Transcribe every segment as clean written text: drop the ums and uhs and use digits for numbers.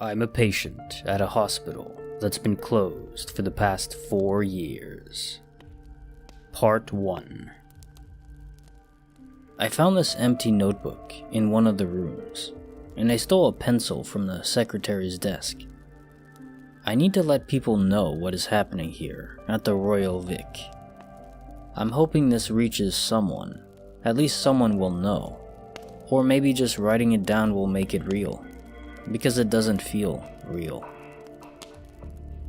I'm a patient at a hospital that's been closed for the past 4 years. Part 1. I found this empty notebook in one of the rooms, and I stole a pencil from the secretary's desk. I need to let people know what is happening here at the Royal Vic. I'm hoping this reaches someone. At least someone will know. Or maybe just writing it down will make it real, because it doesn't feel real.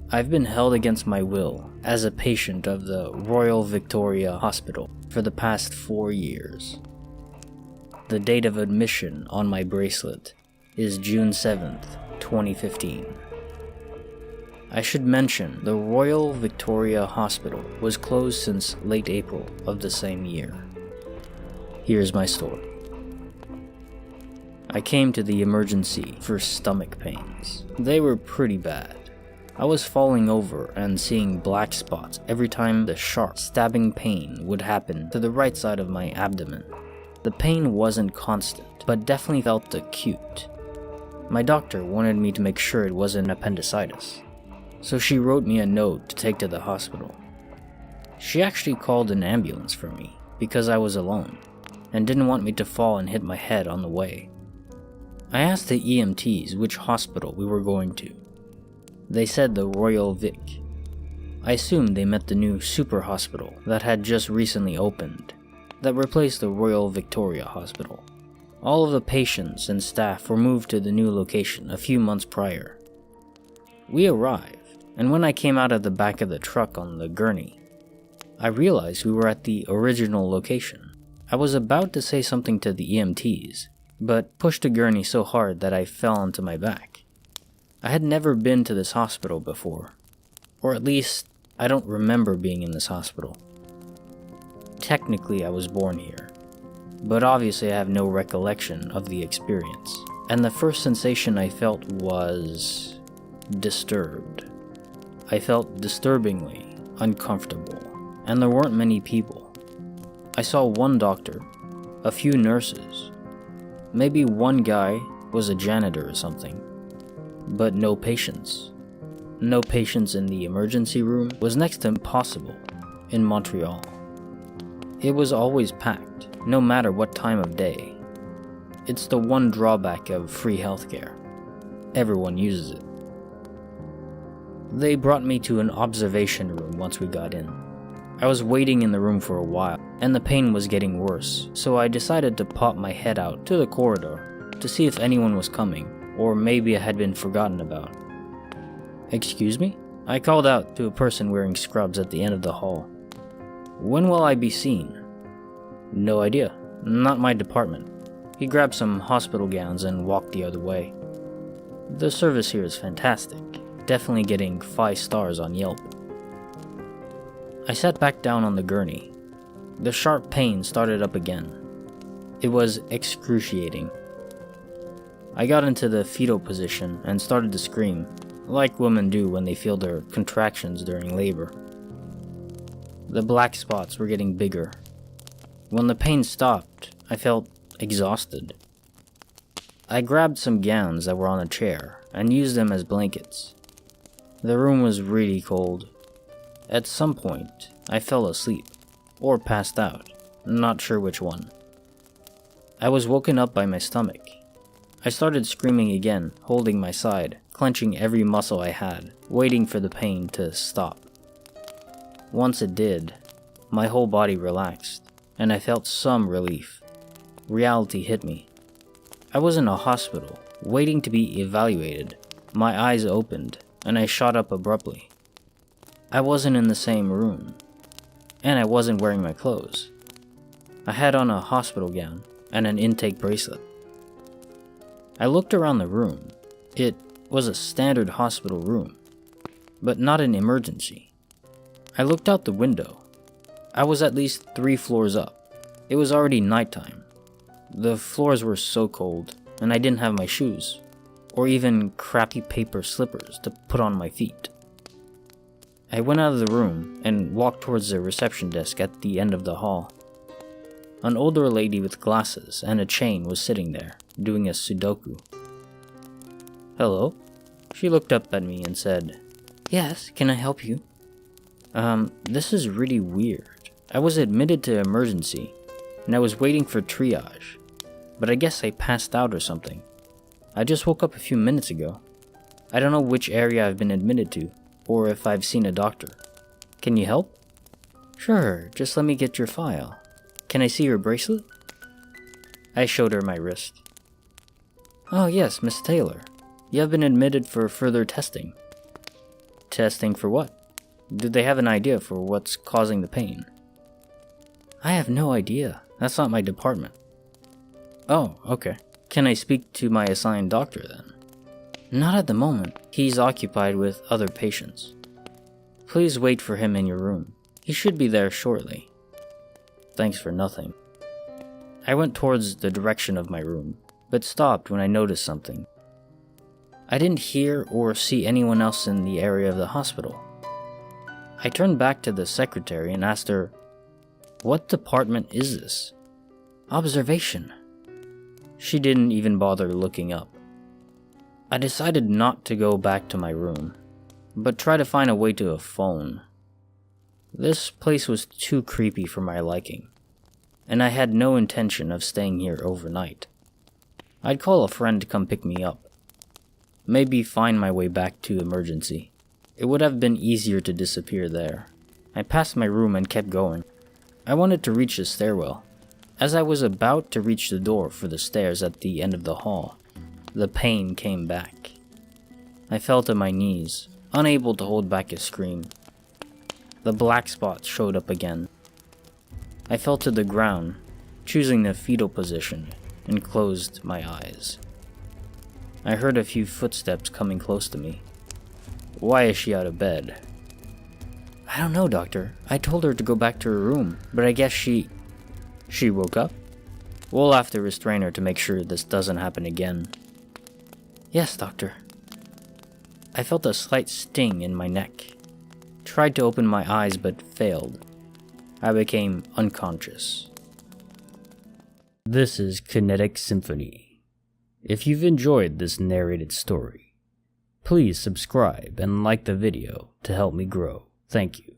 I've been held against my will as a patient of the Royal Victoria Hospital for the past 4 years. The date of admission on my bracelet is June 7th, 2015. I should mention the Royal Victoria Hospital was closed since late April of the same year. Here's my story. I came to the emergency for stomach pains. They were pretty bad. I was falling over and seeing black spots every time the sharp, stabbing pain would happen to the right side of my abdomen. The pain wasn't constant, but definitely felt acute. My doctor wanted me to make sure it wasn't appendicitis, so she wrote me a note to take to the hospital. She actually called an ambulance for me because I was alone and didn't want me to fall and hit my head on the way. I asked the EMTs which hospital we were going to. They said the Royal Vic. I assumed they meant the new super hospital that had just recently opened, that replaced the Royal Victoria Hospital. All of the patients and staff were moved to the new location a few months prior. We arrived, and when I came out of the back of the truck on the gurney, I realized we were at the original location. I was about to say something to the EMTs, but pushed the gurney so hard that I fell onto my back. I had never been to this hospital before, or at least I don't remember being in this hospital. Technically I was born here, but obviously I have no recollection of the experience, and the first sensation I felt was disturbed. I felt disturbingly uncomfortable, and there weren't many people. I saw one doctor, a few nurses, maybe one guy was a janitor or something, but no patients. No patients in the emergency room was next to impossible in Montreal. It was always packed, no matter what time of day. It's the one drawback of free healthcare. Everyone uses it. They brought me to an observation room once we got in. I was waiting in the room for a while, and the pain was getting worse, so I decided to pop my head out to the corridor to see if anyone was coming, or maybe I had been forgotten about. "Excuse me?" I called out to a person wearing scrubs at the end of the hall. "When will I be seen?" "No idea. Not my department." He grabbed some hospital gowns and walked the other way. "The service here is fantastic. Definitely getting 5 stars on Yelp." I sat back down on the gurney. The sharp pain started up again. It was excruciating. I got into the fetal position and started to scream, like women do when they feel their contractions during labor. The black spots were getting bigger. When the pain stopped, I felt exhausted. I grabbed some gowns that were on a chair and used them as blankets. The room was really cold. At some point, I fell asleep, or passed out, not sure which one. I was woken up by my stomach. I started screaming again, holding my side, clenching every muscle I had, waiting for the pain to stop. Once it did, my whole body relaxed, and I felt some relief. Reality hit me. I was in a hospital, waiting to be evaluated. My eyes opened, and I shot up abruptly. I wasn't in the same room, and I wasn't wearing my clothes. I had on a hospital gown and an intake bracelet. I looked around the room. It was a standard hospital room, but not an emergency. I looked out the window. I was at least 3 floors up. It was already nighttime. The floors were so cold, and I didn't have my shoes, or even crappy paper slippers to put on my feet. I went out of the room and walked towards the reception desk at the end of the hall. An older lady with glasses and a chain was sitting there, doing a Sudoku. "Hello?" She looked up at me and said, "Yes, can I help you?" This is really weird. I was admitted to emergency, and I was waiting for triage, but I guess I passed out or something. I just woke up a few minutes ago. I don't know which area I've been admitted to, or if I've seen a doctor. Can you help?" "Sure, just let me get your file. Can I see your bracelet?" I showed her my wrist. "Oh yes, Miss Taylor. You have been admitted for further testing." "Testing for what? Did they have an idea for what's causing the pain?" "I have no idea. That's not my department." "Oh, okay. Can I speak to my assigned doctor then?" "Not at the moment. He's occupied with other patients." "Please wait for him in your room. He should be there shortly." "Thanks for nothing." I went towards the direction of my room, but stopped when I noticed something. I didn't hear or see anyone else in the area of the hospital. I turned back to the secretary and asked her, "What department is this?" "Observation." She didn't even bother looking up. I decided not to go back to my room, but try to find a way to a phone. This place was too creepy for my liking, and I had no intention of staying here overnight. I'd call a friend to come pick me up. Maybe find my way back to emergency. It would have been easier to disappear there. I passed my room and kept going. I wanted to reach the stairwell. As I was about to reach the door for the stairs at the end of the hall, the pain came back. I fell to my knees, unable to hold back a scream. The black spots showed up again. I fell to the ground, choosing the fetal position, and closed my eyes. I heard a few footsteps coming close to me. "Why is she out of bed?" "I don't know, doctor. I told her to go back to her room, but I guess she woke up? We'll have to restrain her to make sure this doesn't happen again." "Yes, doctor." I felt a slight sting in my neck. Tried to open my eyes but failed. I became unconscious. This is Kinetic Symphony. If you've enjoyed this narrated story, please subscribe and like the video to help me grow. Thank you.